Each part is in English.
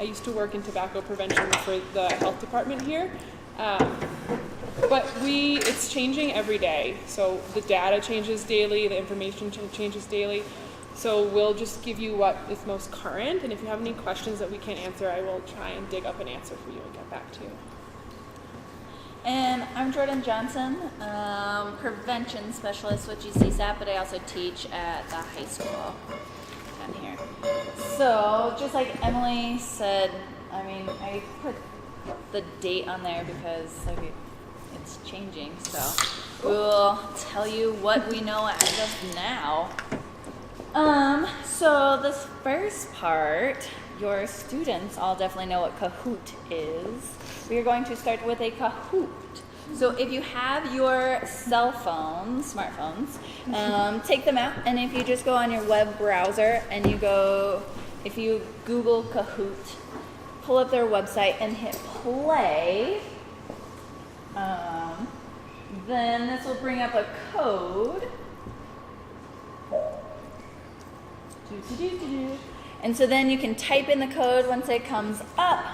used to work in tobacco prevention for the health department here. But it's changing every day. So the data changes daily, the information changes daily. So we'll just give you what is most current, and if you have any questions that we can't answer, I will try and dig up an answer for you and get back to you. And I'm Jordan Johnson, prevention specialist with GCSAP, but I also teach at the high school down here. So just like Emily said, I mean, I put the date on there because it's changing. So we'll tell you what we know as of now. So this first part, your students all definitely know what Kahoot is. We are going to start with a Kahoot. So if you have your cell phones, smartphones, take them out, and if you just go on your web browser and if you Google Kahoot, pull up their website and hit play, then this will bring up a code. And so then you can type in the code once it comes up,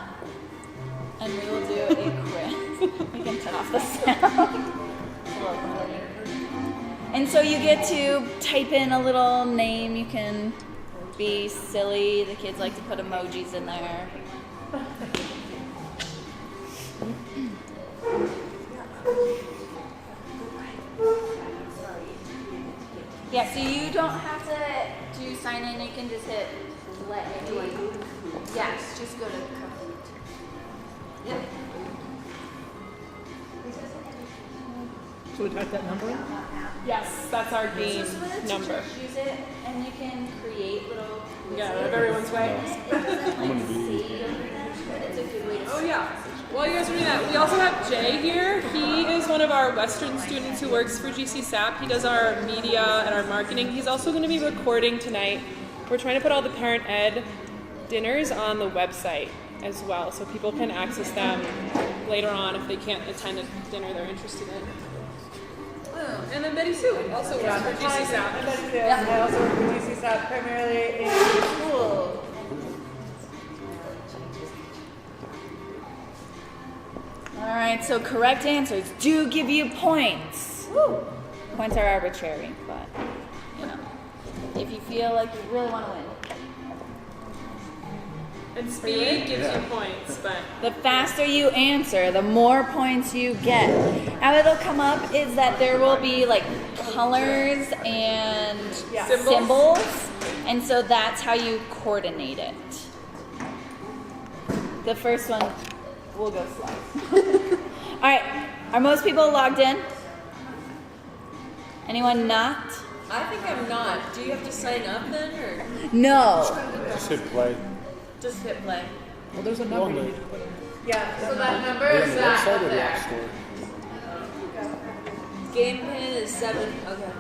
and we will do a quiz. We can turn off the sound. And so you get to type in a little name. You can be silly. The kids like to put emojis in there. Yeah, so you don't have to sign in. You can just hit play. Do I go to Kahoot? Yes, just go to Kahoot. Yep. So we type that number in? Yes, that's our game number. Use it, and you can create little. Yeah, of everyone's way. It doesn't like save everything, but it's a good way to. Oh yeah. While you guys are doing that, we also have Jay here. He is one of our Western students who works for GCSAP. He does our media and our marketing. He's also going to be recording tonight. We're trying to put all the parent ed dinners on the website as well, so people can access them later on if they can't attend a dinner they're interested in. Oh, and then Betty Sue also works for GCSAP. I'm Betty Sue. I also work for GCSAP primarily in school. All right, so correct answers do give you points. Woo. Points are arbitrary, but if you feel like you really want to win. And speed gives you points, but The faster you answer, the more points you get. How it'll come up is that there will be like colors and symbols, and so that's how you coordinate it. The first one will go slow. All right, are most people logged in? Anyone not? I think I'm not. Do you have to sign up then, or No. Just hit play. just hit play? Well, there's a number you need to put in. Yeah, so that number Are you on is the that website up or the there. app store? Game pin is 7. Okay.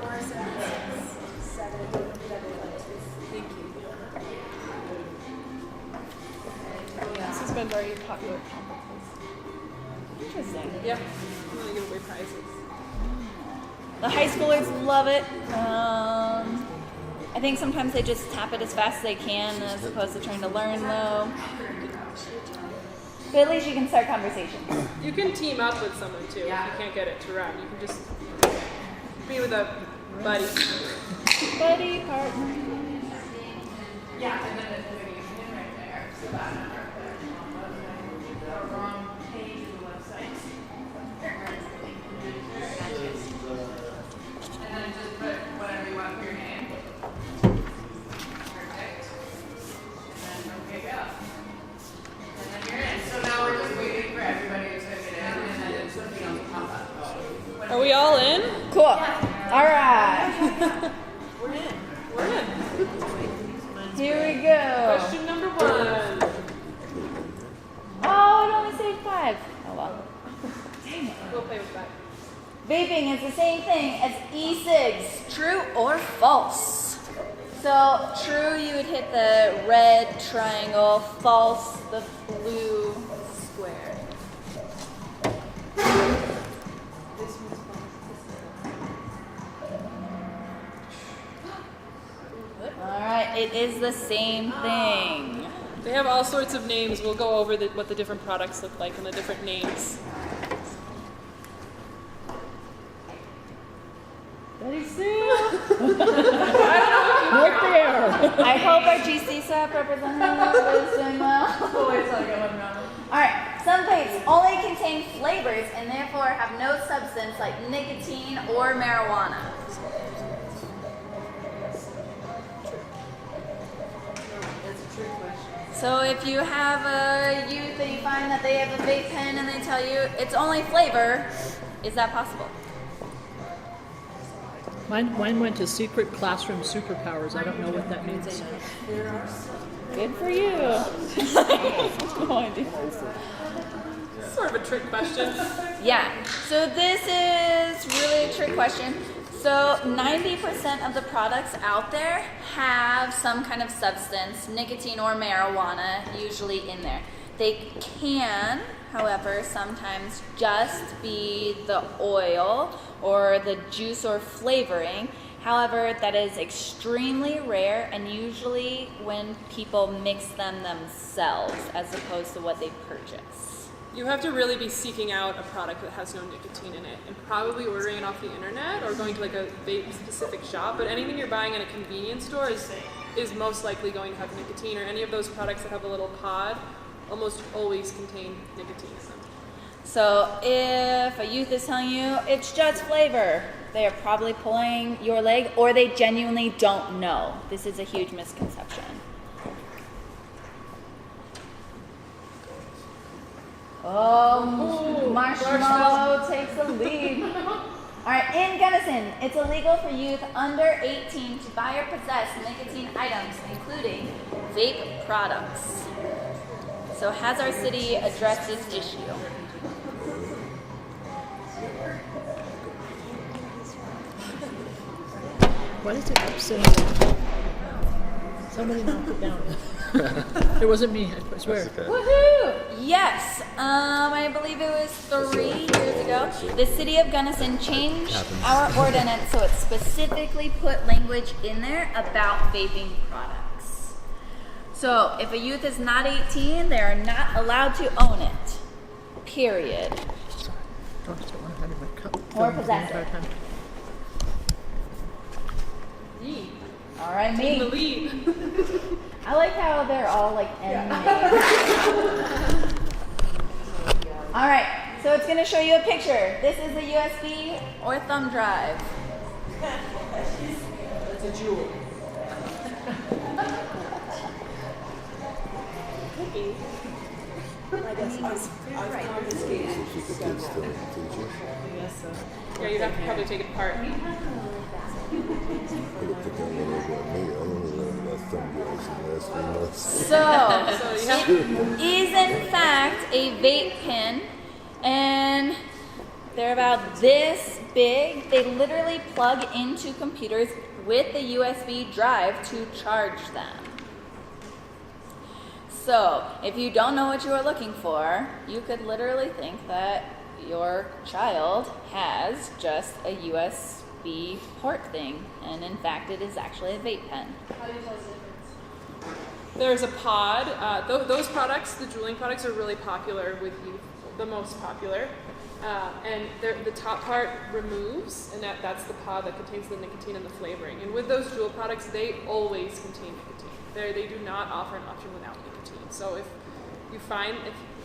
Thank you. this has been very popular. Interesting. Yeah, I'm going to give away prizes. The high schoolers love it. I think sometimes they just tap it as fast as they can as opposed to trying to learn, though. But at least you can start conversations. You can team up with someone too if you can't get it to run. You can just be with a buddy. Buddy, partner. Yeah, and then it's pin right there. So that number there. The wrong page of the website. And then just put whatever you want for your name. Perfect. And then okay, go. And then you're in. So now we're just waiting for everybody to get in, and then something else will pop up. Are we all in? Cool. All right. We're in. We're in. Here we go. Question number 1. Oh, it only saved 5. Oh, well. We'll play with that. Vaping is the same thing as e-cigs. True or false? So, true, you would hit the red triangle. False, the blue square. All right, it is the same thing. They have all sorts of names. We'll go over what the different products look like and the different names. Ready, Sue? Right there. I hope our GC SAP representative is doing well. Alright, some vapes only contain flavors and therefore have no substance like nicotine or marijuana. So if you have a youth and you find that they have a vape pen and they tell you it's only flavor, is that possible? Mine went to secret classroom superpowers. I don't know what that means. Good for you. No idea. Sort of a trick question. Yeah, so this is really a trick question. So 90% of the products out there have some kind of substance, nicotine or marijuana, usually in there. They can, however, sometimes just be the oil or the juice or flavoring. However, that is extremely rare and usually when people mix them themselves as opposed to what they purchase. You have to really be seeking out a product that has no nicotine in it and probably ordering it off the internet or going to like a vape specific shop. But anything you're buying in a convenience store is most likely going to have nicotine, or any of those products that have a little pod almost always contain nicotine in them. So if a youth is telling you it's just flavor, they are probably pulling your leg or they genuinely don't know. This is a huge misconception. Oh, Marshmallow takes the lead. All right, in Gunnison, it's illegal for youth under 18 to buy or possess nicotine items, including vape products. So has our city addressed this issue? What is it upsetting? Somebody knocked it down. It wasn't me, I swear. Woohoo! Yes, I believe it was 3 years ago. The city of Gunnison changed our ordinance so it specifically put language in there about vaping products. So if a youth is not 18, they are not allowed to own it. Period. Oh, I don't want to have my cup Or filled the possess entire it. time. All right, In the me. lead. I like how they're all like N names. All right, so it's going to show you a picture. This is a USB or thumb drive. It's a jewel. Yeah, you'd have to probably take it apart. So, it is in fact a vape pen, and they're about this big. They literally plug into computers with the USB drive to charge them. So, if you don't know what you are looking for, you could literally think that your child has just a USB port thing, and in fact it is actually a vape pen. How do you tell the difference? There's a pod. Those products, the juuling products, are really popular with youth, the most popular. And the top part removes, and that's the pod that contains the nicotine and the flavoring. And with those juul products, they always contain nicotine. They do not offer an option without nicotine. So if you find,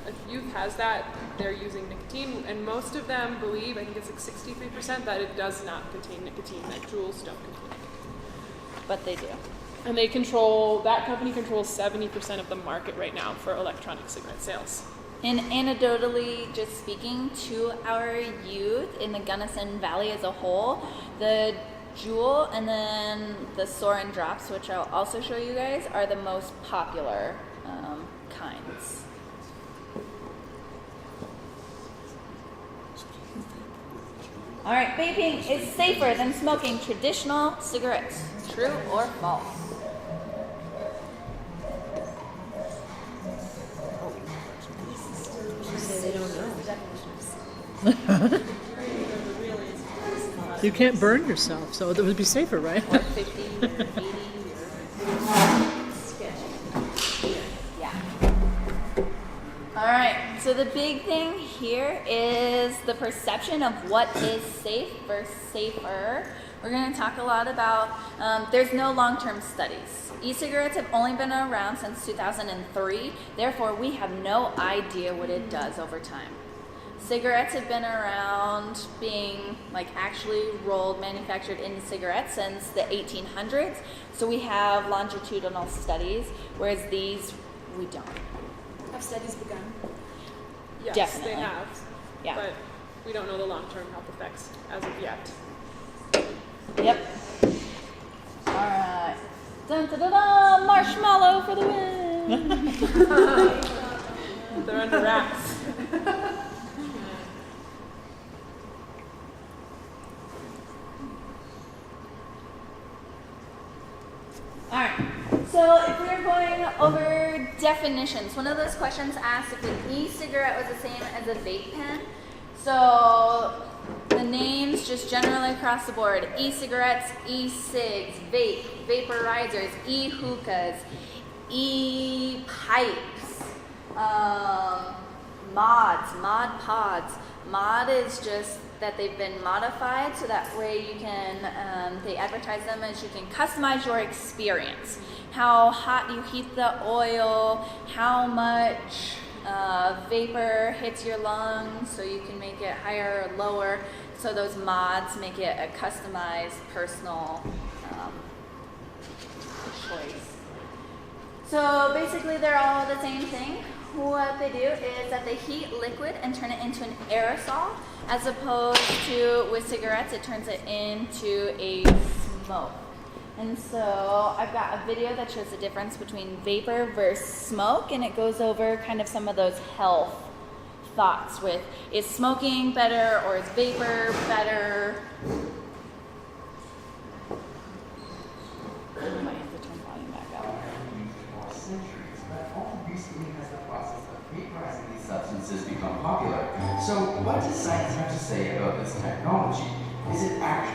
if youth has that, they're using nicotine, and most of them believe, I think it's like 63%, that it does not contain nicotine, that juuls don't contain nicotine. But they do. And that company controls 70% of the market right now for electronic cigarette sales. And anecdotally, just speaking to our youth in the Gunnison Valley as a whole, the Juul and then the Soarin' Drops, which I'll also show you guys, are the most popular kinds. All right, vaping is safer than smoking traditional cigarettes. True or false? You can't burn yourself, so it would be safer, right? Or 50 or 80 or... Yeah. All right, so the big thing here is the perception of what is safe versus safer. We're going to talk a lot about, there's no long-term studies. E-cigarettes have only been around since 2003, therefore we have no idea what it does over time. Cigarettes have been around being like actually rolled, manufactured into cigarettes since the 1800s, so we have longitudinal studies, whereas these, we don't. Have studies begun? Yes, Definitely. they have. Yeah. But we don't know the long-term health effects as of yet. Yep. All right. Dun, dun, dun, dun, marshmallow for the win. They're under wraps. All right. So if we're going over definitions, one of those questions asked if an e-cigarette was the same as a vape pen. So the names just generally across the board: e-cigarettes, e-cigs, vape, vaporizers, e-hookahs, e-pipes, mods, mod pods. Mod is just that they've been modified so that way you can, they advertise them as you can customize your experience. How hot you heat the oil, how much vapor hits your lungs, so you can make it higher or lower. So those mods make it a customized, personal choice. So basically they're all the same thing. What they do is that they heat liquid and turn it into an aerosol, as opposed to with cigarettes, it turns it into a smoke. And so I've got a video that shows the difference between vapor versus smoke, and it goes over kind of some of those health thoughts with, is smoking better or is vapor better? I might have to turn volume back up. For centuries, but only recently has the process of vaporizing these substances become popular. So what does science have to say about this technology? Is it actually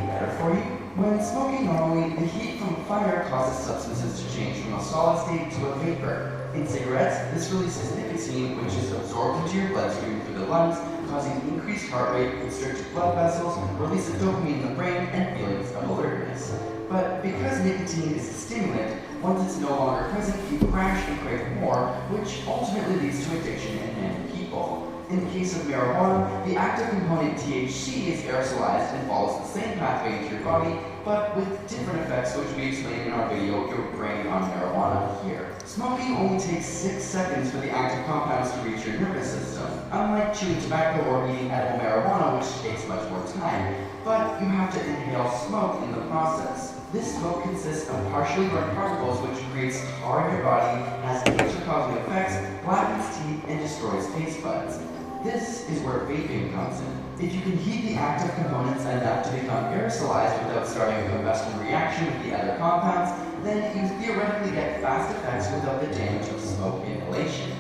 better for you? When smoking normally, the heat from fire causes substances to change from a solid state to a vapor. In cigarettes, this releases nicotine, which is absorbed into your bloodstream through the lungs, causing increased heart rate, constricted blood vessels, release of dopamine in the brain, and feelings of alertness. But because nicotine is a stimulant, once it's no longer present, you crash and crave more, which ultimately leads to addiction in many people. In the case of marijuana, the active component THC is aerosolized and follows the same pathway into your body, but with different effects, which we explain in our video, Your Brain on Marijuana, here. Smoking only takes 6 seconds for the active compounds to reach your nervous system, unlike chewing tobacco or eating edible marijuana, which takes much more time. But you have to inhale smoke in the process. This smoke consists of partially burnt particles, which creates tar in your body, has cancer-causing effects, blackens teeth, and destroys taste buds. This is where vaping comes in. If you can heat the active components enough to become aerosolized without starting a combustion reaction with the other compounds, then you theoretically get fast effects without the damage of smoke inhalation.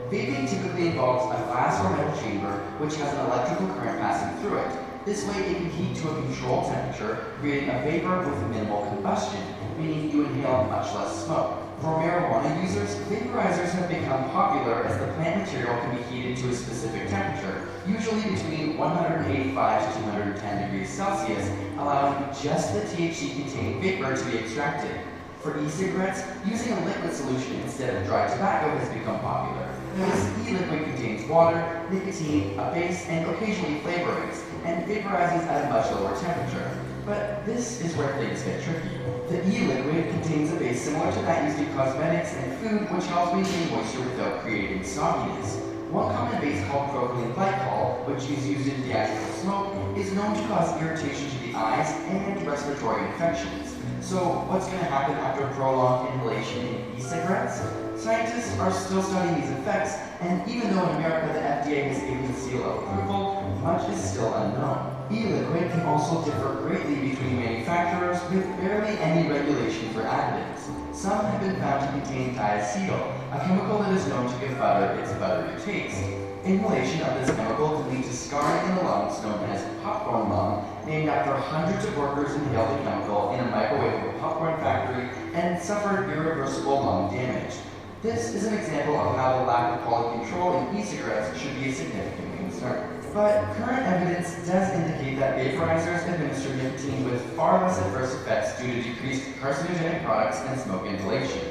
Vaping typically involves a glass or metal chamber which has an electrical current passing through it. This way it can heat to a controlled temperature, creating a vapor with minimal combustion, meaning you inhale much less smoke. For marijuana users, vaporizers have become popular as the plant material can be heated to a specific temperature, usually between 185 to 210 degrees Celsius, allowing just the THC-containing vapor to be extracted. For e-cigarettes, using a liquid solution instead of dry tobacco has become popular. This e-liquid contains water, nicotine, a base, and occasionally flavorings, and vaporizes at a much lower temperature. But this is where things get tricky. The e-liquid contains a base similar to that used in cosmetics and food, which helps maintain moisture without creating sogginess. One common base called propylene glycol, which is used in theatrical smoke, is known to cause irritation to the eyes and respiratory infections. So what's going to happen after prolonged inhalation in e-cigarettes? Scientists are still studying these effects, and even though in America the FDA has given the seal of approval, much is still unknown. E-liquid can also differ greatly between manufacturers with barely any regulation for additives. Some have been found to contain diacetyl, a chemical that is known to give butter its buttery taste. Inhalation of this chemical can lead to scarring in the lungs known as popcorn lung, named after hundreds of workers inhaled the chemical in a microwave of a popcorn factory and suffered irreversible lung damage. This is an example of how the lack of quality control in e-cigarettes should be a significant concern. But current evidence does indicate that vaporizers administer nicotine with far less adverse effects due to decreased carcinogenic products and smoke inhalation.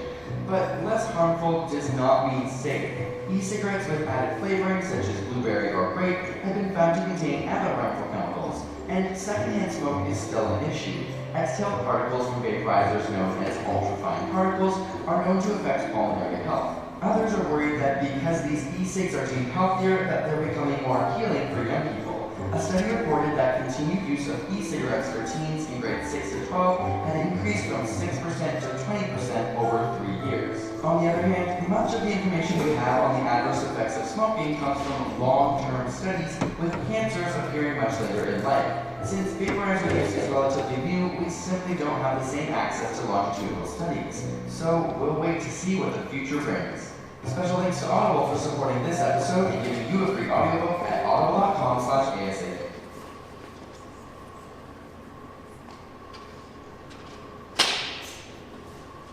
But less harmful does not mean safe. E-cigarettes with added flavoring such as blueberry or grape have been found to contain other harmful chemicals, and secondhand smoke is still an issue. Exhaled particles from vaporizers known as ultrafine particles are known to affect pulmonary health. Others are worried that because these e-cigs are deemed healthier, that they're becoming more appealing for young people. A study reported that continued use of e-cigarettes for teens in grades 6 to 12 had increased from 6% to 20% over 3 years. On the other hand, much of the information we have on the adverse effects of smoking comes from long-term studies, with cancers appearing much later in life. Since vaporizer use is relatively new, we simply don't have the same access to longitudinal studies. So we'll wait to see what the future brings. Special thanks to Audible for supporting this episode and giving you a free audiobook at audible.com/ASA.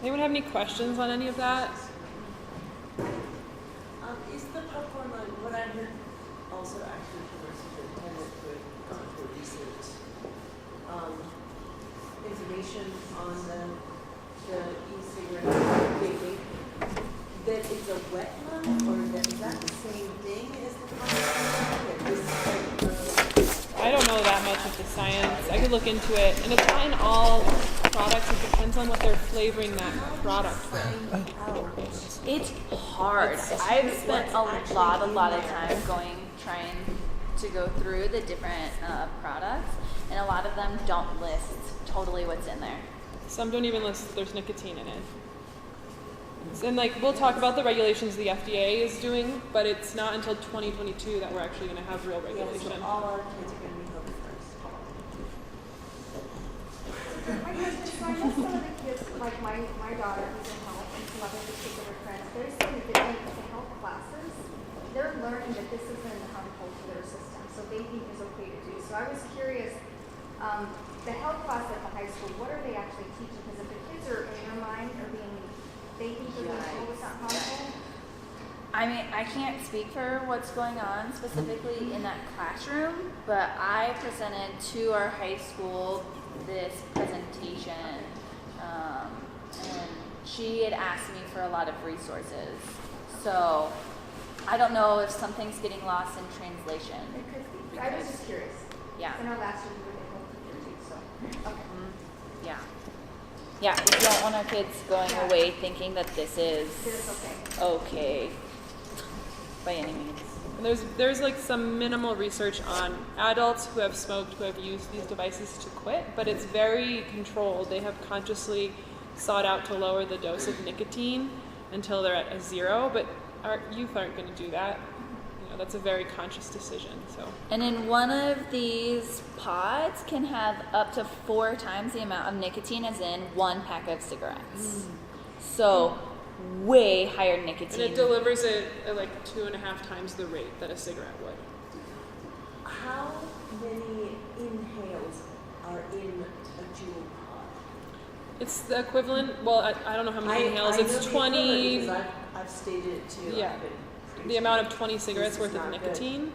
Anyone have any questions on any of that? Is the popcorn like what I heard also actually from our superintendent who had gone to a recent information on the e-cigarette vaping, that it's a wet one, or that is that the same thing as the popcorn? That this I don't know that much of the science. I could look into it, and it's not in all products. It depends on what they're flavoring that product with. It's hard. I've spent a lot of time trying to go through the different products, and a lot of them don't list totally what's in there. Some don't even list there's nicotine in it. And like we'll talk about the regulations the FDA is doing, but it's not until 2022 that we're actually going to have real regulation. so all our kids are going to be home first. My question, so I know some of the kids, like my daughter who's in health and some other particular friends, they're saying that they're going to the health classes, they're learning that this isn't harmful to their system, so vaping is okay to do. So I was curious, the health class at the high school, what are they actually teaching? Because if the kids are in their mind are being vaping for being told it's not harmful. I mean, I can't speak for what's going on specifically in that classroom, but I presented to our high school this presentation, and she had asked me for a lot of resources. So I don't know if something's getting lost in translation. It could be. I was just curious. Yeah. I know last year we were able to do too, so okay. Yeah. Yeah, we don't want our kids going away thinking that this is okay by any means. And there's like some minimal research on adults who have smoked, who have used these devices to quit, but it's very controlled. They have consciously sought out to lower the dose of nicotine until they're at a 0, but our youth aren't going to do that. You know, that's a very conscious decision. So. And in one of these pods can have up to 4 times the amount of nicotine as in 1 pack of cigarettes. So way higher nicotine. And it delivers it at like 2.5 times the rate that a cigarette would. How many inhales are in a Juul pod? It's the equivalent, well, I don't know how many inhales, it's 20, Because I've stated it too. yeah, the amount of 20 cigarettes worth of nicotine.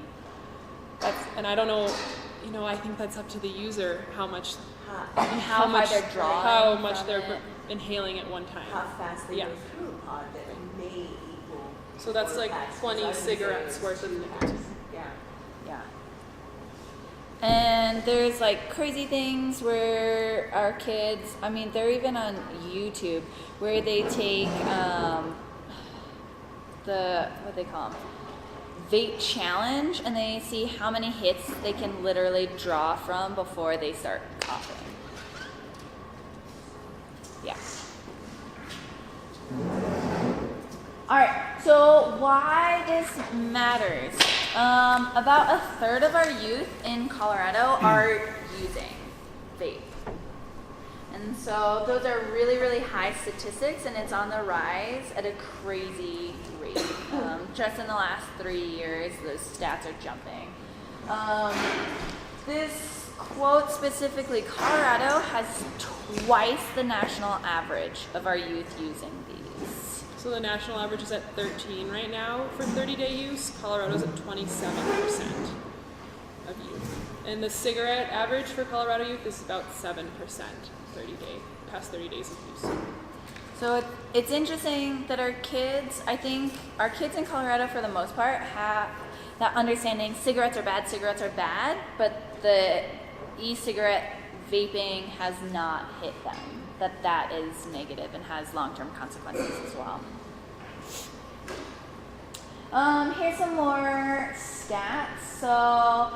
And I don't know, you know, I think that's up to the user how much how much they're drawing how much from they're it. inhaling at one time. How fast they Yeah. go through a pod that may equal. So that's 4 like packs, 20 because I would say cigarettes it's worth of 2 nicotine. packs. Yeah. Yeah. And there's like crazy things where our kids, I mean, they're even on YouTube where they take what they call them, vape challenge, and they see how many hits they can literally draw from before they start coughing. Yeah. All right, so why this matters. About 1/3 of our youth in Colorado are using vape. And so those are really, really high statistics, and it's on the rise at a crazy rate. Just in the last 3 years, those stats are jumping. This quote specifically, Colorado has twice the national average of our youth using these. So the national average is at 13 right now for 30-day use. Colorado's at 27% of youth. And the cigarette average for Colorado youth is about 7% past 30 days of use. So it's interesting that our kids, I think our kids in Colorado for the most part have that understanding cigarettes are bad, but the e-cigarette vaping has not hit them, that is negative and has long-term consequences as well. Here's some more stats. So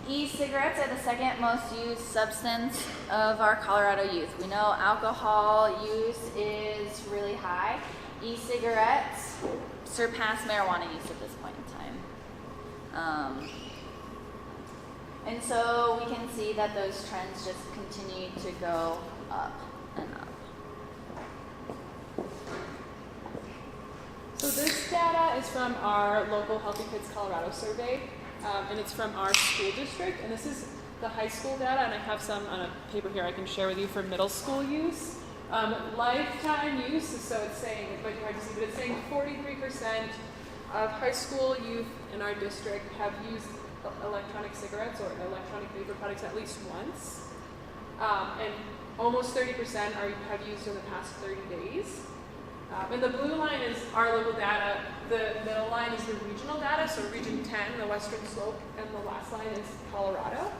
e-cigarettes are the second most used substance of our Colorado youth. We know alcohol use is really high. E-cigarettes surpass marijuana use at this point in time. And so we can see that those trends just continue to go up and up. So this data is from our local Healthy Kids Colorado survey, and it's from our school district. And this is the high school data, and I have some on a paper here I can share with you for middle school use. Lifetime use, so it's saying, it might be hard to see, but it's saying 43% of high school youth in our district have used electronic cigarettes or electronic vapor products at least once. And almost 30% have used in the past 30 days. And the blue line is our local data. The middle line is the regional data, so Region 10, the Western Slope, and the last line is Colorado.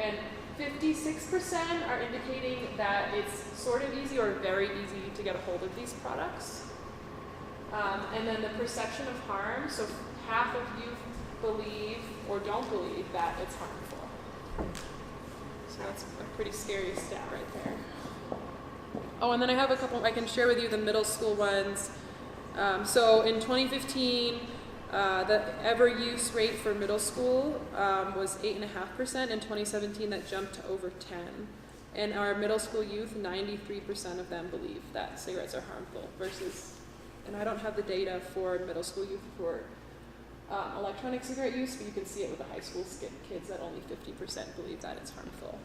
And 56% are indicating that it's sort of easy or very easy to get a hold of these products. And then the perception of harm, so half of youth believe or don't believe that it's harmful. So that's a pretty scary stat right there. Oh, and then I have a couple, I can share with you the middle school ones. So in 2015, the ever use rate for middle school was 8.5%. In 2017, that jumped to over 10. And our middle school youth, 93% of them believe that cigarettes are harmful versus, and I don't have the data for middle school youth for electronic cigarette use, but you can see it with the high school kids that only 50% believe that it's harmful.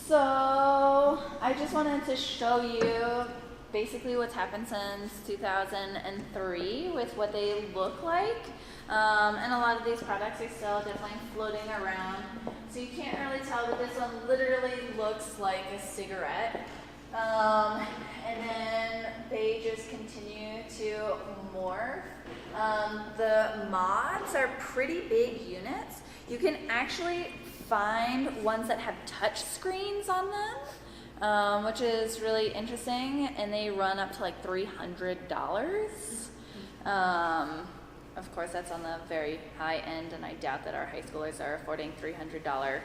So I just wanted to show you basically what's happened since 2003 with what they look like. And a lot of these products are still definitely floating around. So you can't really tell, but this one literally looks like a cigarette. And then they just continue to morph. The mods are pretty big units. You can actually find ones that have touch screens on them, which is really interesting, and they run up to like $300. Of course, that's on the very high end, and I doubt that our high schoolers are affording $300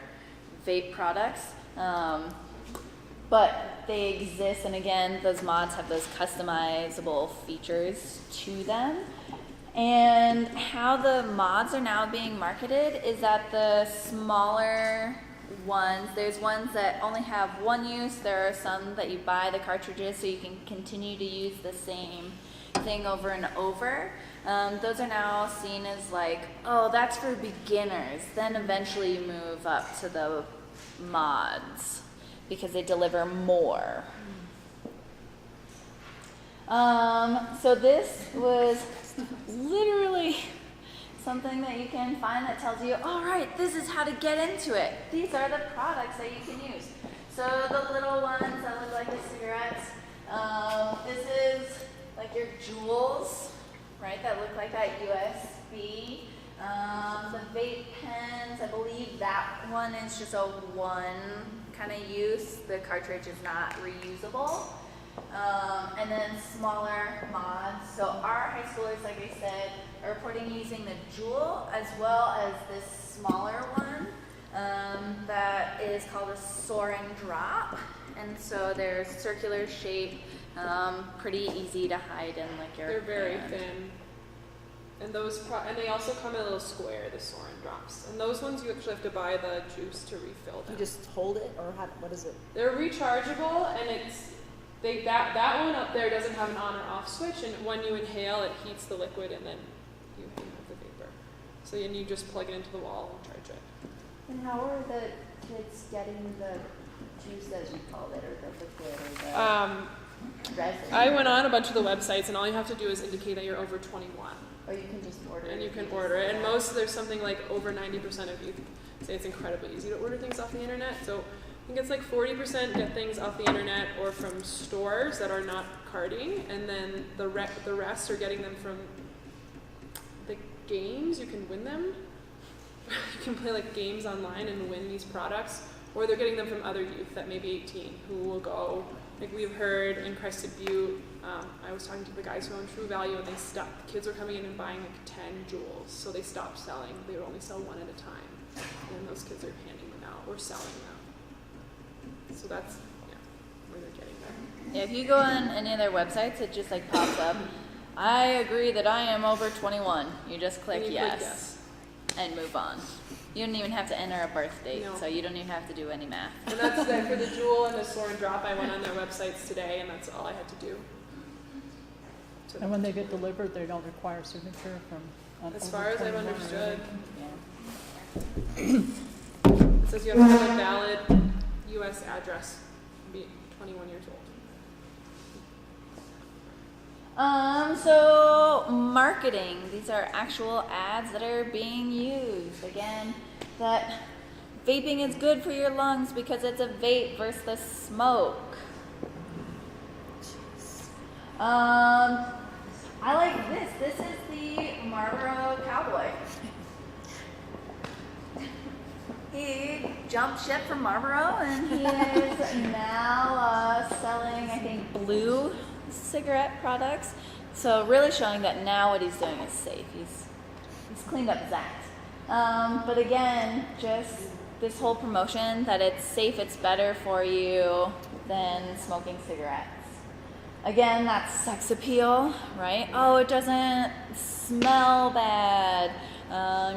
vape products. But they exist, and again, those mods have those customizable features to them. And how the mods are now being marketed is that the smaller ones, there's ones that only have one use, there are some that you buy the cartridges so you can continue to use the same thing over and over. Those are now seen as like, oh, that's for beginners. Then eventually you move up to the mods because they deliver more. So this was literally something that you can find that tells you, all right, this is how to get into it. These are the products that you can use. So the little ones that look like the cigarettes, this is like your jewels, right, that look like that USB. The vape pens, I believe that one is just a one kind of use. The cartridge is not reusable. And then smaller mods. So our high schoolers, like I said, are reporting using the Jewel as well as this smaller one that is called a soaring drop. And so they're circular shape, pretty easy to hide in like your They're very hand. thin. And those and they also come in a little square, the soaring drops. And those ones you actually have to buy the juice to refill them. You just hold it, or what is it? They're rechargeable, and it's that one up there doesn't have an on or off switch, and when you inhale, it heats the liquid, and then you have the vapor. So then you just plug it into the wall and charge it. And how are the kids getting the juice, as you call it, or the liquid, or the resin. I went on a bunch of the websites, and all you have to do is indicate that you're over 21. Or you can just order it. And you can order it. And there's something like over 90% of you say it's incredibly easy to order things off the internet. So I think it's like 40% get things off the internet or from stores that are not carding, and then the rest are getting them from the games. You can win them. You can play like games online and win these products, or they're getting them from other youth that may be 18 who will go. Like we've heard in Crested, Butte, I was talking to the guys who own True Value, and they stopped. The kids were coming in and buying like 10 jewels, so they stopped selling. They would only sell one at a time, and then those kids are handing them out or selling them. So that's where they're getting there. Yeah, if you go on any of their websites, it just like pops up. I agree that I am over 21. You just click yes and move on. You don't even have to enter a birth date, so you don't even have to do any math. And that's that for the Jewel and the Soar and Drop. I went on their websites today, and that's all I had to do. And when they get delivered, they don't require signature from. As far as I've understood, Yeah. it says you have to have a valid U.S. address, be 21 years old. So marketing, these are actual ads that are being used. Again, that vaping is good for your lungs because it's a vape versus smoke. I like this. This is the Marlboro Cowboy. He jumped ship from Marlboro, and he is now selling, I think, blue cigarette products. So really showing that now what he's doing is safe. He's cleaned up his act. But again, just this whole promotion that it's safe, it's better for you than smoking cigarettes. Again, that's sex appeal, right? Oh, it doesn't smell bad.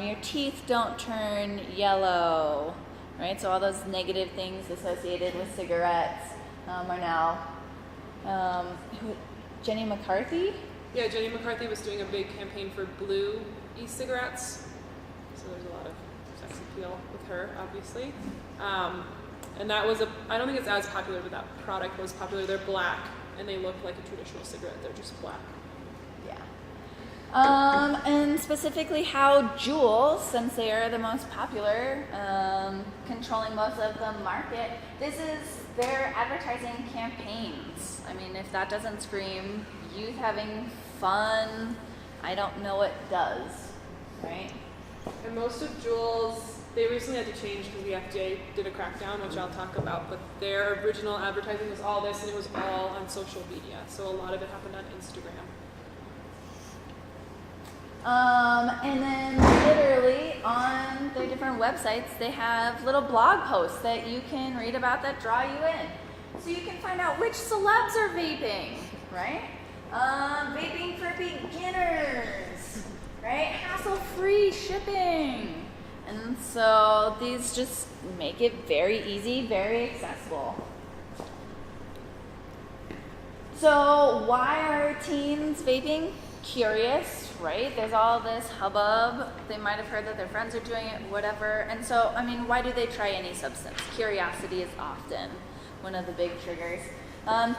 Your teeth don't turn yellow, right? So all those negative things associated with cigarettes are now. Jenny McCarthy? Yeah, Jenny McCarthy was doing a big campaign for blue e-cigarettes. So there's a lot of sex appeal with her, obviously. And that was I don't think it's as popular, but that product was popular. They're black, and they look like a traditional cigarette. They're just black. Yeah. And specifically how Juul, since they are the most popular, controlling most of the market, this is their advertising campaigns. I mean, if that doesn't scream youth having fun, I don't know what does, right? And most of Juul's, they recently had to change because the FDA did a crackdown, which I'll talk about, but their original advertising was all this, and it was all on social media. So a lot of it happened on Instagram. And then literally on their different websites, they have little blog posts that you can read about that draw you in. So you can find out which celebs are vaping, right? Vaping for beginners, right? Hassle-free shipping. And so these just make it very easy, very accessible. So why are teens vaping? Curious, right? There's all this hubbub. They might have heard that their friends are doing it, whatever. And so, I mean, why do they try any substance? Curiosity is often one of the big triggers.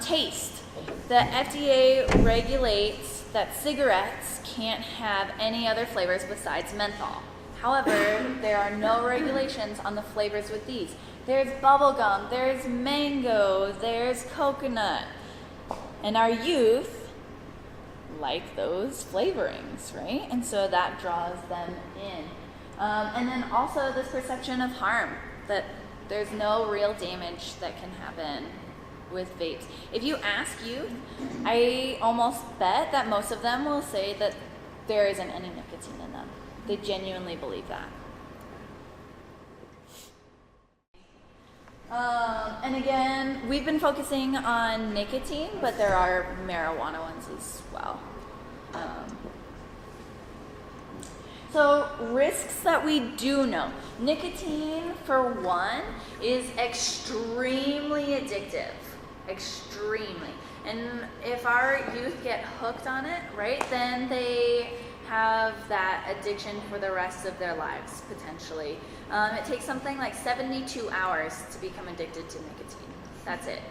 Taste. The FDA regulates that cigarettes can't have any other flavors besides menthol. However, there are no regulations on the flavors with these. There's bubblegum, there's mango, there's coconut. And our youth like those flavorings, right? And so that draws them in. And then also this perception of harm, that there's no real damage that can happen with vapes. If you ask youth, I almost bet that most of them will say that there isn't any nicotine in them. They genuinely believe that. And again, we've been focusing on nicotine, but there are marijuana ones as well. So risks that we do know. Nicotine, for one, is extremely addictive. Extremely. And if our youth get hooked on it, right, then they have that addiction for the rest of their lives, potentially. It takes something like 72 hours to become addicted to nicotine. That's it,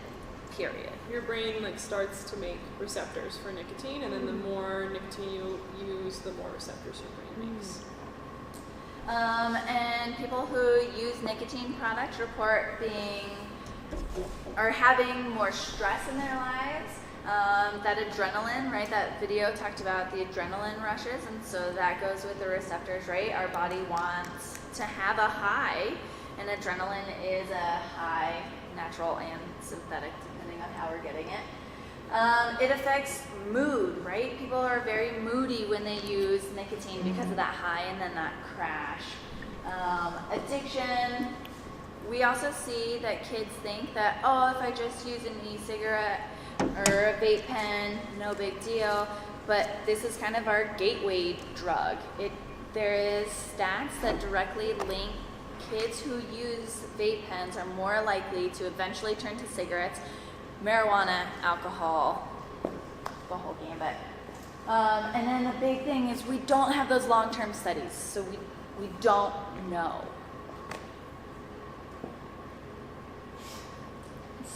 period. Your brain like starts to make receptors for nicotine, and then the more nicotine you use, the more receptors your brain makes. And people who use nicotine products report having more stress in their lives. That adrenaline, right? That video talked about the adrenaline rushes, and so that goes with the receptors, right? Our body wants to have a high, and adrenaline is a high, natural and synthetic, depending on how we're getting it. It affects mood, right? People are very moody when they use nicotine because of that high and then that crash. Addiction. We also see that kids think that, oh, if I just use an e-cigarette or a vape pen, no big deal. But this is kind of our gateway drug. There is stats that directly link kids who use vape pens are more likely to eventually turn to cigarettes, marijuana, alcohol, the whole gambit. And then the big thing is we don't have those long-term studies, so we don't know.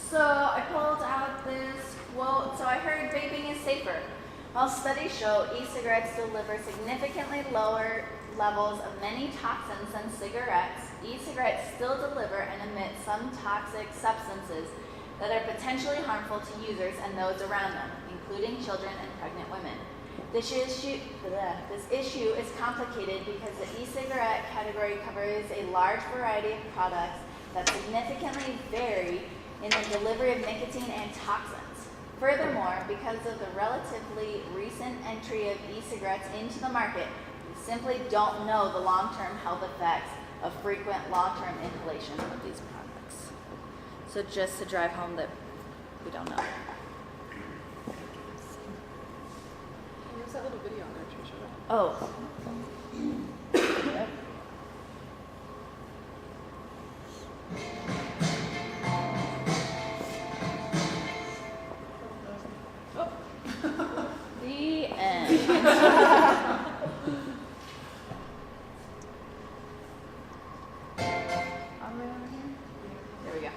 So I pulled out this quote. So I heard vaping is safer. While studies show e-cigarettes deliver significantly lower levels of many toxins than cigarettes, e-cigarettes still deliver and emit some toxic substances that are potentially harmful to users and those around them, including children and pregnant women. This issue is complicated because the e-cigarette category covers a large variety of products that significantly vary in the delivery of nicotine and toxins. Furthermore, because of the relatively recent entry of e-cigarettes into the market, we simply don't know the long-term health effects of frequent long-term inhalation of these products. So just to drive home that we don't know. There's that little video on there, Trisha. Oh. The end. There we go.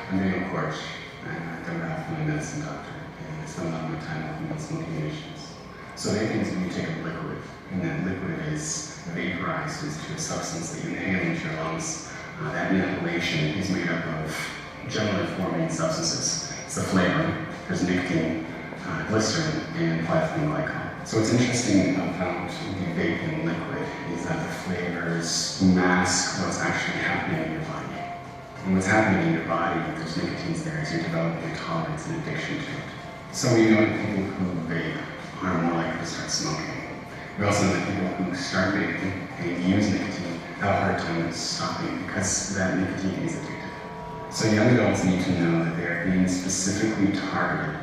I'm doing a course, and I don't have to be a medicine doctor, and I spend a lot of my time looking at smoking issues. So vaping is when you take a liquid, and that liquid is vaporized into a substance that you inhale into your lungs. That inhalation is made up of generally four main substances. It's the flavor, there's nicotine, glycerin, and polyethylene glycol. So what's interesting about the vaping liquid is that the flavors mask what's actually happening in your body. And what's happening in your body, if there's nicotine there, is you're developing a tolerance and addiction to it. So we know that people who vape are more likely to start smoking. We also know that people who start vaping and use nicotine have a hard time stopping because that nicotine is addictive. So young adults need to know that they're being specifically targeted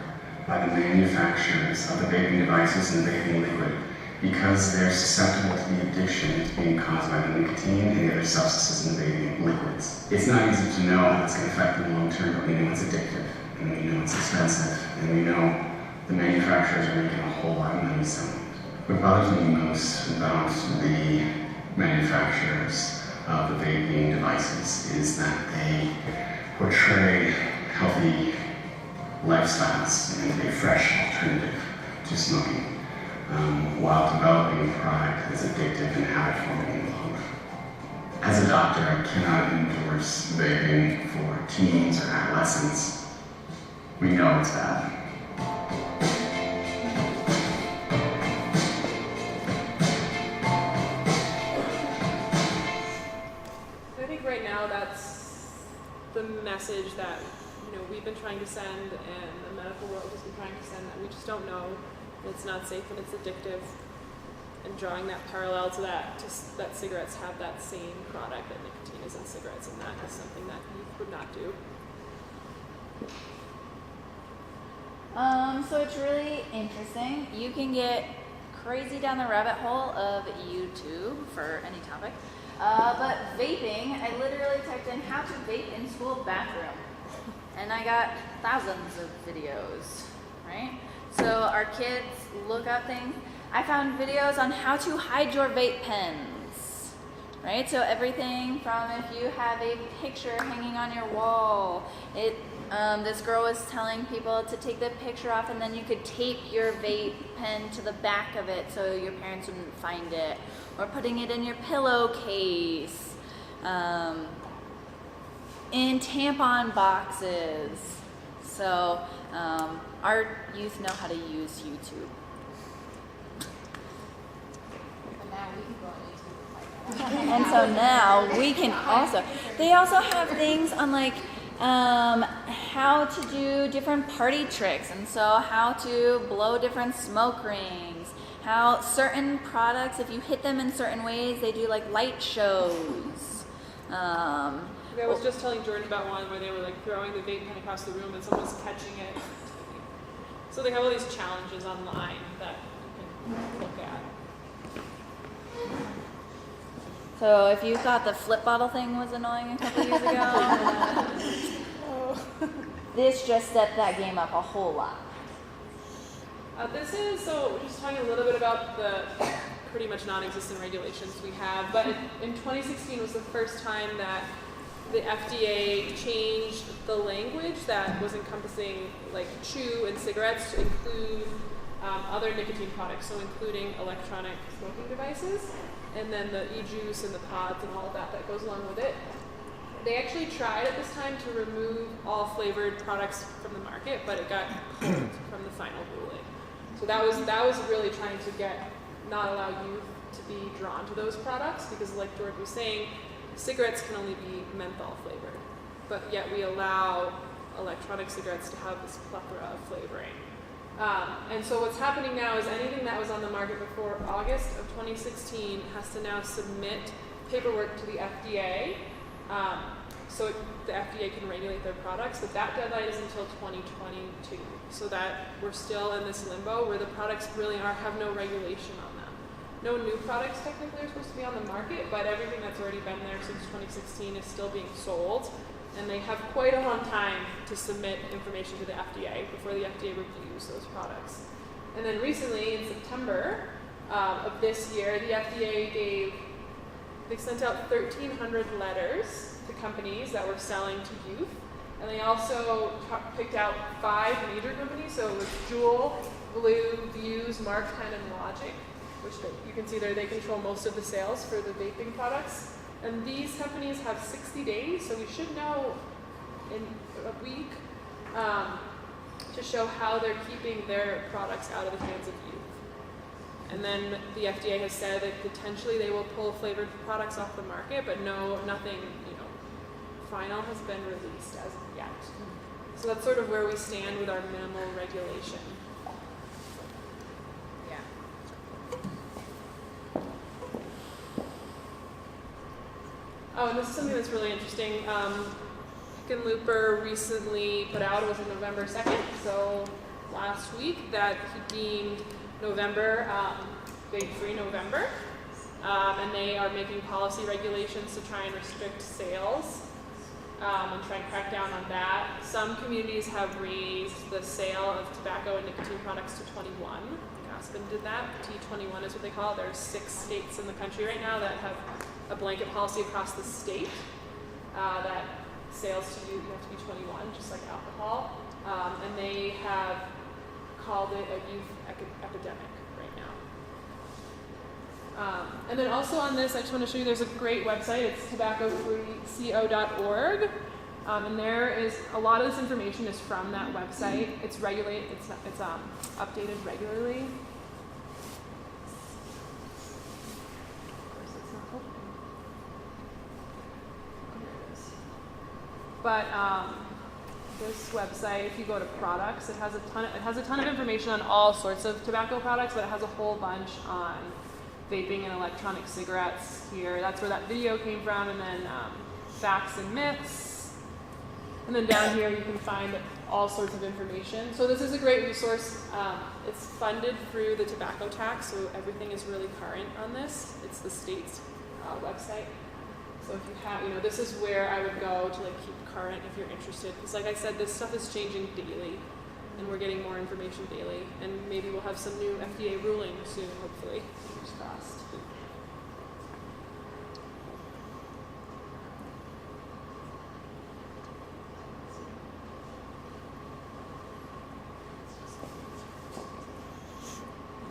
by the manufacturers of the vaping devices and the vaping liquid because they're susceptible to the addiction that's being caused by the nicotine and the other substances in the vaping liquids. It's not easy to know how it's going to affect them long term, but we know it's addictive, and we know it's expensive, and we know the manufacturers are making a whole lot of money selling it. What bothers me most about the manufacturers of the vaping devices is that they portray healthy lifestyles and a fresh alternative to smoking, while developing a product that's addictive and habit-forming in the long run. As a doctor, I cannot endorse vaping for teens or adolescents. We know it's bad. I think right now that's the message that we've been trying to send, and the medical world has been trying to send, that we just don't know. It's not safe and it's addictive. And drawing that parallel to that cigarettes have that same product that nicotine is in cigarettes, and that is something that you would not do. So it's really interesting. You can get crazy down the rabbit hole of YouTube for any topic. But vaping, I literally typed in how to vape in school bathroom. and I got thousands of videos, right? So our kids look up things. I found videos on how to hide your vape pens, right? So everything from if you have a picture hanging on your wall, this girl was telling people to take the picture off and then you could tape your vape pen to the back of it so your parents wouldn't find it, or putting it in your pillowcase, in tampon boxes. So our youth know how to use YouTube. And so now we can also, they also have things on like how to do different party tricks, and so how to blow different smoke rings, how certain products, if you hit them in certain ways, they do like light shows. I was just telling Jordan about one where they were like throwing the vape pen across the room and someone was catching it. So they have all these challenges online that you can look at. So if you thought the flip bottle thing was annoying a couple years ago, this just stepped that game up a whole lot. This is, so we're just talking a little bit about the pretty much non-existent regulations we have, but in 2016 was the first time that the FDA changed the language that was encompassing like chew and cigarettes to include other nicotine products, so including electronic smoking devices, and then the e-juice and the pods and all of that goes along with it. They actually tried at this time to remove all flavored products from the market, but it got pulled from the final ruling. So that was really trying to not allow youth to be drawn to those products, because like George was saying, cigarettes can only be menthol flavored, but yet we allow electronic cigarettes to have this plethora of flavoring. And so what's happening now is anything that was on the market before August of 2016 has to now submit paperwork to the FDA, so the FDA can regulate their products, but that deadline is until 2022. So that we're still in this limbo where the products really have no regulation on them. No new products technically are supposed to be on the market, but everything that's already been there since 2016 is still being sold. And they have quite a long time to submit information to the FDA before the FDA reviews those products. And then recently, in September of this year, the FDA they sent out 1,300 letters to companies that were selling to youth. And they also picked out 5 major companies, so it was Juul, Blue, Views, MarkTen, and Logic, which you can see there they control most of the sales for the vaping products. And these companies have 60 days, so we should know in a week to show how they're keeping their products out of the hands of youth. And then the FDA has said that potentially they will pull flavored products off the market, but nothing, final has been released as of yet. So that's sort of where we stand with our minimal regulation. Oh, and this is something that's really interesting. Hickenlooper recently put out, it was on November 2nd, so last week, that he deemed November vape-free November. And they are making policy regulations to try and restrict sales and try and crack down on that. Some communities have raised the sale of tobacco and nicotine products to 21. Aspen did that. T21 is what they call it. There's 6 states in the country right now that have a blanket policy across the state that sales to youth, you have to be 21, just like alcohol. And they have called it a youth epidemic right now. And then also on this, I just want to show you, there's a great website. It's tobaccofreeco.org. And there is a lot of this information is from that website. It's regulated. It's updated regularly. But this website, if you go to products, it has a ton of information on all sorts of tobacco products, but it has a whole bunch on vaping and electronic cigarettes here. That's where that video came from, and then facts and myths. And then down here you can find all sorts of information. So this is a great resource. It's funded through the tobacco tax, so everything is really current on this. It's the state's website. So if you have, this is where I would go to like keep current if you're interested. Because like I said, this stuff is changing daily, and we're getting more information daily. And maybe we'll have some new FDA ruling soon, hopefully. Fingers crossed.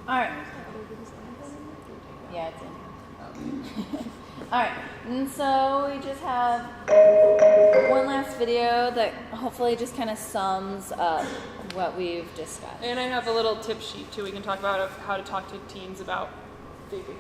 All right. Yeah, it's in here. All right, and so we just have one last video that hopefully just kind of sums up what we've discussed. And I have a little tip sheet too. We can talk about of how to talk to teens about vaping.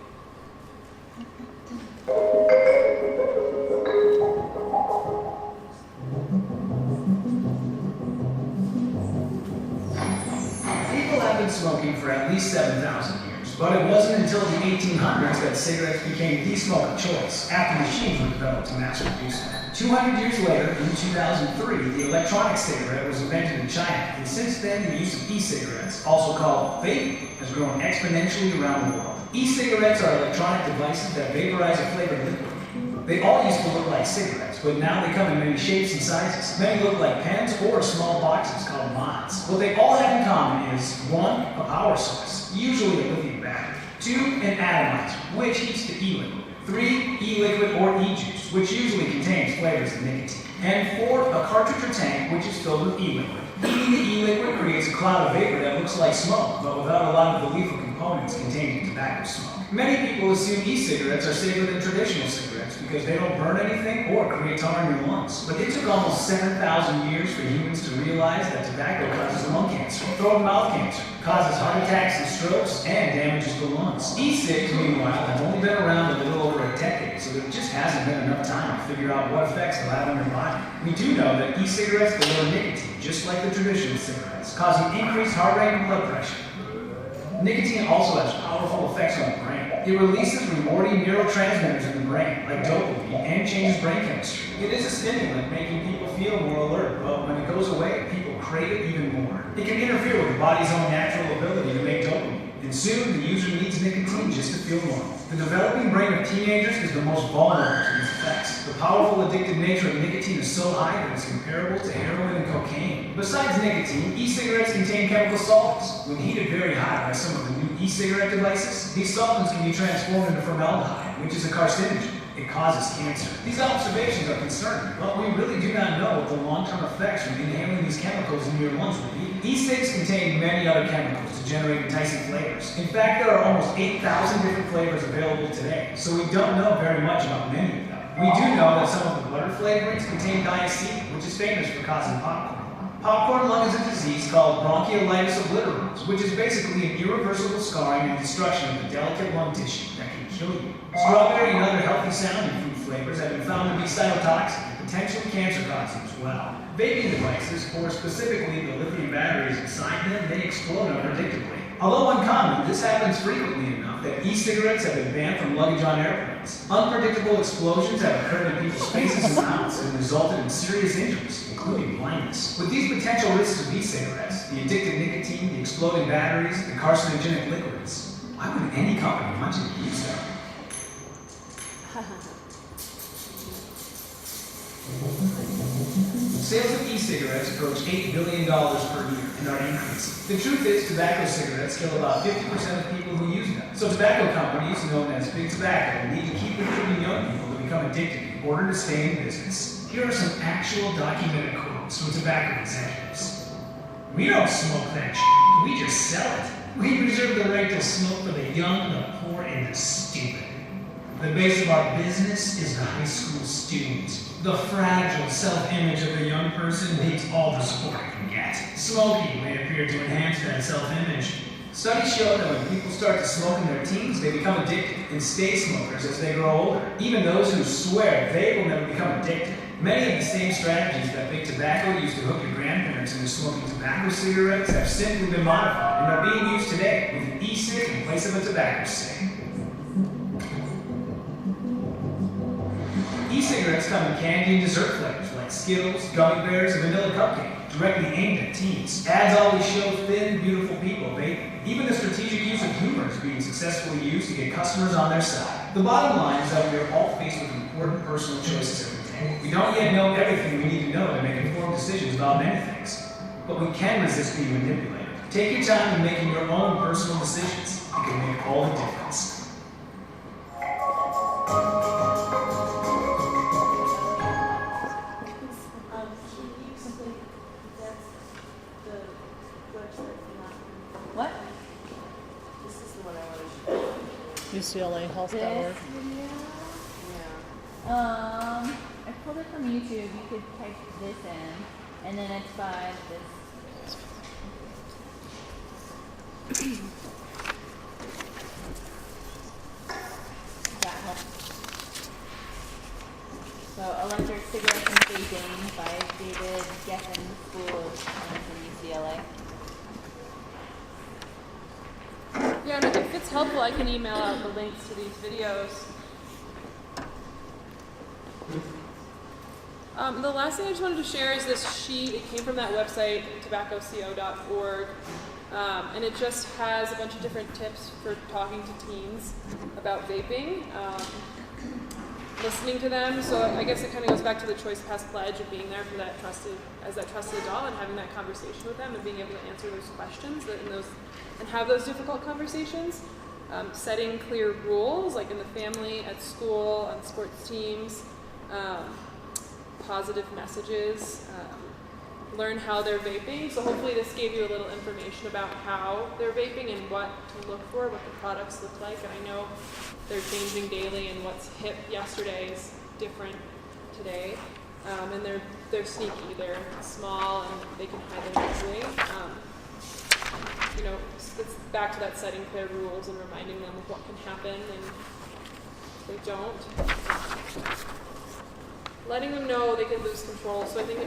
People have been smoking for at least 7,000 years, but it wasn't until the 1800s that cigarettes became the smoke of choice, after machines were developed to mass produce them. 200 years later, in 2003, the electronic cigarette was invented in China, and since then the use of e-cigarettes, also called vaping, has grown exponentially around the world. E-cigarettes are electronic devices that vaporize a flavored liquid. They all used to look like cigarettes, but now they come in many shapes and sizes. Many look like pens or small boxes called mods. What they all have in common is 1. A power source, usually a lithium battery. 2. An atomizer, which heats the e-liquid. 3. E-liquid or e-juice, which usually contains flavors of nicotine. And 4. A cartridge or tank, which is filled with e-liquid. Heating the e-liquid creates a cloud of vapor that looks like smoke, but without a lot of the lethal components contained in tobacco smoke. Many people assume e-cigarettes are safer than traditional cigarettes because they don't burn anything or create tar in your lungs. But it took almost 7,000 years for humans to realize that tobacco causes lung cancer, throat and mouth cancer, causes heart attacks and strokes, and damages the lungs. E-cigs, meanwhile, have only been around a little over a decade, so there just hasn't been enough time to figure out what effects they'll have on your body. We do know that e-cigarettes lower nicotine, just like the traditional cigarettes, causing increased heart rate and blood pressure. Nicotine also has powerful effects on the brain. It releases rewarding neurotransmitters in the brain, like dopamine, and changes brain chemistry. It is a stimulant, making people feel more alert, but when it goes away, people crave it even more. It can interfere with the body's own natural ability to make dopamine, and soon the user needs nicotine just to feel normal. The developing brain of teenagers is the most vulnerable to these effects. The powerful addictive nature of nicotine is so high that it's comparable to heroin and cocaine. Besides nicotine, e-cigarettes contain chemical solvents. When heated very hot by some of the new e-cigarette devices, these solvents can be transformed into formaldehyde, which is a carcinogen. It causes cancer. These observations are concerning, but we really do not know what the long-term effects from inhaling these chemicals in your lungs will be. E-cigs contain many other chemicals to generate enticing flavors. In fact, there are almost 8,000 different flavors available today, so we don't know very much about many of them. We do know that some of the butter flavorings contain diacetyl, which is famous for causing popcorn. Popcorn lung is a disease called bronchiolitis obliterans, which is basically an irreversible scarring and destruction of the delicate lung tissue that can kill you. Strawberry and other healthy-sounding fruit flavors have been found to be cytotoxic and potentially cancer-causing as well. Vaping devices, or specifically the lithium batteries inside them, they explode unpredictably. Although uncommon, this happens frequently enough that e-cigarettes have been banned from luggage on airplanes. Unpredictable explosions have occurred in people's faces and mouths and resulted in serious injuries, including blindness. With these potential risks of e-cigarettes, the addictive nicotine, the exploding batteries, the carcinogenic liquids, why would any company want you to use them? Sales of e-cigarettes approach $8 billion per year and are increasing. The truth is, tobacco cigarettes kill about 50% of people who use them. So tobacco companies, known as Big Tobacco, need to keep recruiting young people to become addicted in order to stay in business. Here are some actual documented quotes from tobacco executives. "We don't smoke that shit. We just sell it. We reserve the right to smoke for the young, the poor, and the stupid. The base of our business is the high school student. The fragile self-image of the young person needs all the support it can get. Smoking may appear to enhance that self-image. Studies show that when people start to smoke in their teens, they become addicted and stay smokers as they grow older. Even those who swear they will never become addicted. Many of the same strategies that Big Tobacco used to hook your grandparents into smoking tobacco cigarettes have simply been modified and are being used today with an e-cig in place of a tobacco cig. E-cigarettes come in candy and dessert flavors like Skittles, gummy bears, and vanilla cupcake, directly aimed at teens. Ads always show thin, beautiful people vaping. Even the strategic use of humor is being successfully used to get customers on their side. The bottom line is that we are all faced with important personal choices every day. We don't yet know everything we need to know to make informed decisions about many things. But we can resist being manipulated. Take your time in making your own personal decisions. It can make all the difference. Can you explain, that's the website for that one? What? This is the one I wanted to show. UCLAhealth.org. This video? Yeah. I pulled it from YouTube. You could type this in, and then it's by this. That helps. So, Electric Cigarettes and Vaping by David Geffen, School of Science in UCLA. Yeah, and if it's helpful, I can email out the links to these videos. The last thing I just wanted to share is this sheet. It came from that website, tobaccoco.org, and it just has a bunch of different tips for talking to teens about vaping, listening to them. So I guess it kind of goes back to the Choice Pass pledge of being there for that trusted adult and having that conversation with them and being able to answer those questions and have those difficult conversations. Setting clear rules, like in the family, at school, on sports teams. Positive messages, learn how they're vaping. So hopefully this gave you a little information about how they're vaping and what to look for, what the products look like. And I know they're changing daily, and what's hip yesterday is different today. And they're sneaky. They're small and they can hide them easily. It's back to that setting clear rules and reminding them of what can happen and if they don't. Letting them know they can lose control. So I think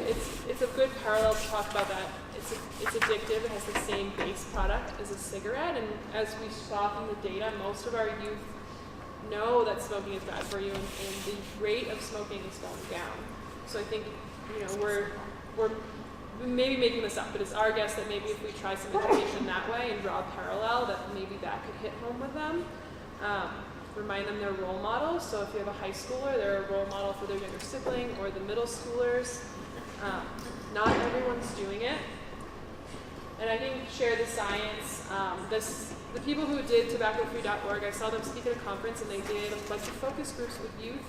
it's a good parallel to talk about that. It's addictive. It has the same base product as a cigarette. And as we saw from the data, most of our youth know that smoking is bad for you, and the rate of smoking is going down. So I think we're maybe making this up, but it's our guess that maybe if we try some education that way and draw a parallel, that maybe that could hit home with them. Remind them they're role models. So if you have a high schooler, they're a role model for their younger sibling, or the middle schoolers. Not everyone's doing it. And I think share the science. The people who did tobaccofree.org, I saw them speak at a conference, and they did a bunch of focus groups with youth.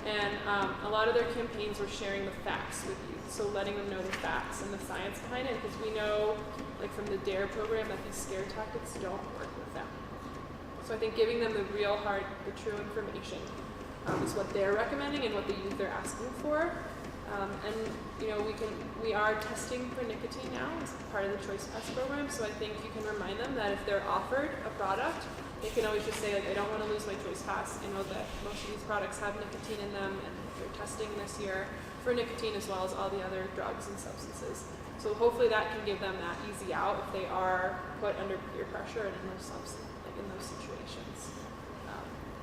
And a lot of their campaigns were sharing the facts with youth. So letting them know the facts and the science behind it, because we know, like from the DARE program, that these scare tactics don't work with them. So I think giving them the real the true information is what they're recommending and what the youth are asking for. We are testing for nicotine now as part of the Choice Pass program. So I think you can remind them that if they're offered a product, they can always just say, like, I don't want to lose my Choice Pass. I know that most of these products have nicotine in them, and they're testing this year for nicotine as well as all the other drugs and substances. So hopefully that can give them that easy out if they are put under peer pressure and in those situations.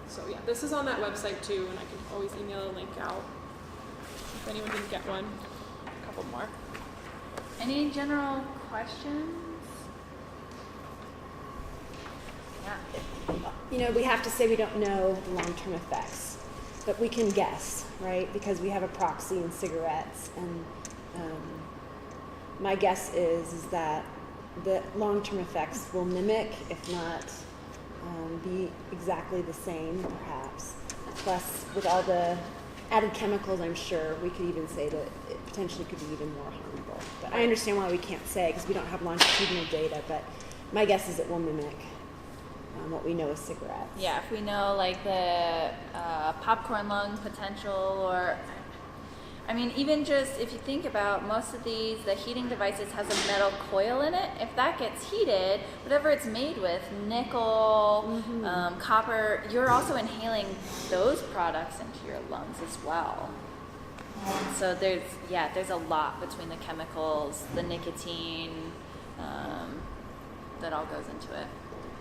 So yeah, this is on that website too, and I can always email a link out if anyone didn't get one. A couple more. Any general questions? Yeah. We have to say we don't know the long-term effects, but we can guess, right? Because we have a proxy in cigarettes, and my guess is that the long-term effects will mimic, if not be exactly the same, perhaps. Plus, with all the added chemicals, I'm sure we could even say that it potentially could be even more harmful. But I understand why we can't say, because we don't have longitudinal data, but my guess is it will mimic what we know with cigarettes. Yeah, if we know like the popcorn lung potential, or even just if you think about most of these, the heating devices has a metal coil in it. If that gets heated, whatever it's made with, nickel, copper, you're also inhaling those products into your lungs as well. So there's a lot between the chemicals, the nicotine, that all goes into it.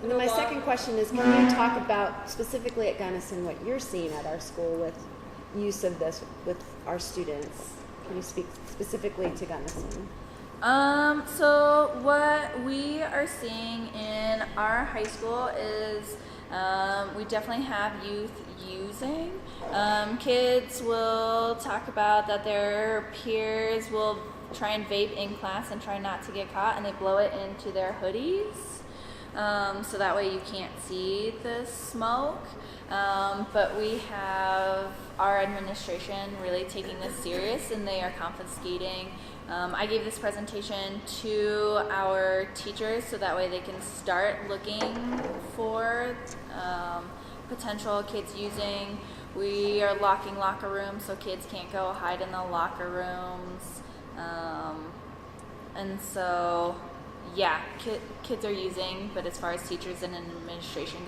And then my second question is, can you talk about, specifically at Gunnison, what you're seeing at our school with use of this with our students? Can you speak specifically to Gunnison? So what we are seeing in our high school is We definitely have youth using. Kids will talk about that their peers will try and vape in class and try not to get caught, and they blow it into their hoodies. So that way you can't see the smoke. But we have our administration really taking this serious, and they are confiscating. I gave this presentation to our teachers so that way they can start looking for potential kids using. We are locking locker rooms so kids can't go hide in the locker rooms. And so, yeah, kids are using, but as far as teachers and administration go,